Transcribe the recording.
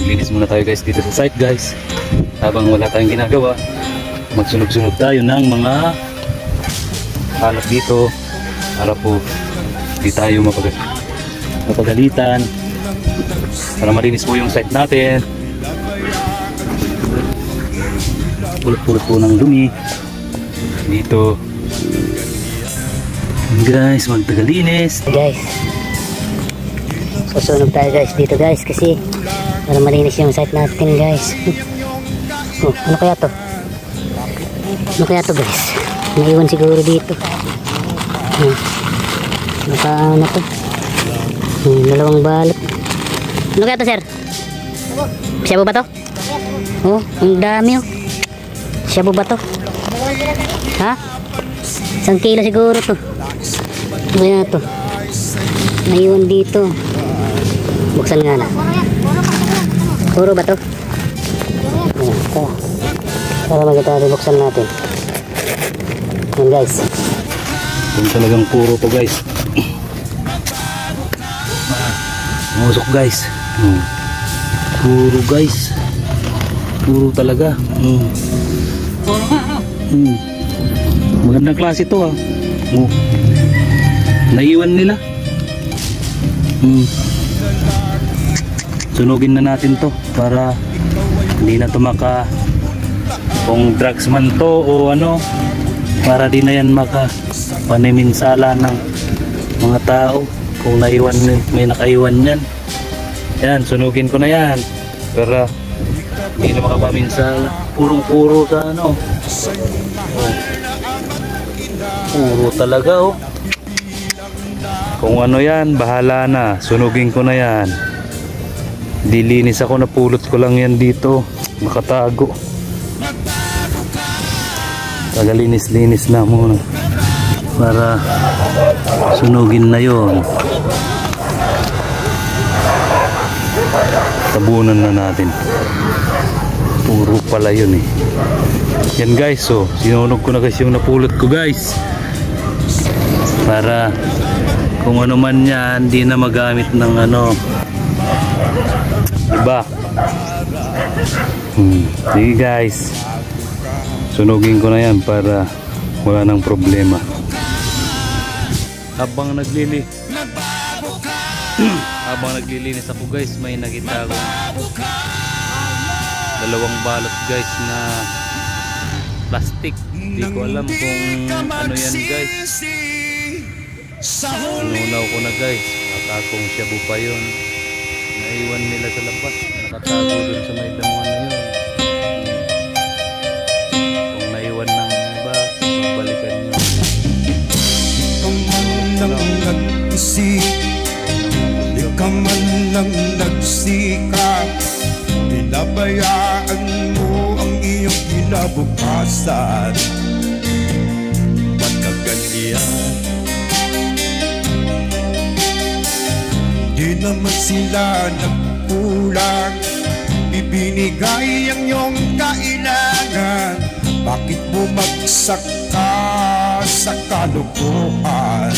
maglinis muna tayo guys dito sa site guys. Habang wala tayong ginagawa, magsunog-sunog tayo ng mga hanap dito para po di tayo mapagalitan, para malinis po yung site natin. Pulot-pulot po ng dumi dito guys, magtagalinis guys. Susunog tayo guys dito guys kasi para malinis yung site natin guys. Oh, ano kaya to? Ano kaya to guys? Naiwan siguro dito. Naka ano to? Dalawang balot. Ano kaya to sir? Shabu ba to? Oh, ang dami oh. Shabu ba to? Ha? 1 kilo siguro to. Ano kaya to? Naiwan dito. Buksan nga na. Puro ba to? Ito. Para magkita natin, buksan natin. Yan guys. Yung talagang puro to guys. Musok guys. Puro guys. Puro talaga. Magandang klase to ah. Naiwan nila. Sunugin na natin to para hindi na tumaka kung drugs man to o ano, para di na yan maka paniminsala ng mga tao kung naiwan, may nakaiwan yan. Yan, sunugin ko na yan para hindi na makapaminsala. Purong-puro sa ano, puro talaga oh. Kung ano yan, bahala na. Sunugin ko na yan. Dilinis ako, napulot ko lang yan dito. Makatago. Tagalinis-linis na muna. Para sunugin na yon. Tabunan na natin. Puro pala yun eh. Yan guys, so sinunog ko na kasi yung napulot ko guys. Para kung ano man yan, hindi na magamit ng ano, diba? Sige guys, sunugin ko na yan para wala nang problema. Habang naglilinis ako guys, may nakita ako dalawang balot guys na plastic. Hindi ko alam kung ano yan guys. Nunaw ko na guys, akakong shabu pa yun. Naiwan nila sa labas, nakatago dun sa may damuhan na yun. Kung naiwan ng iba, babalikan nyo. Di ka man lang nag-isip, di ka man lang nagsikap, pinabayaan mo ang iyong kinabukasan. Ba't ka ganyan? Di naman sila nagkulang, ibinigay ang iyong kailangan. Bakit bumagsak ka sa kalukuhan?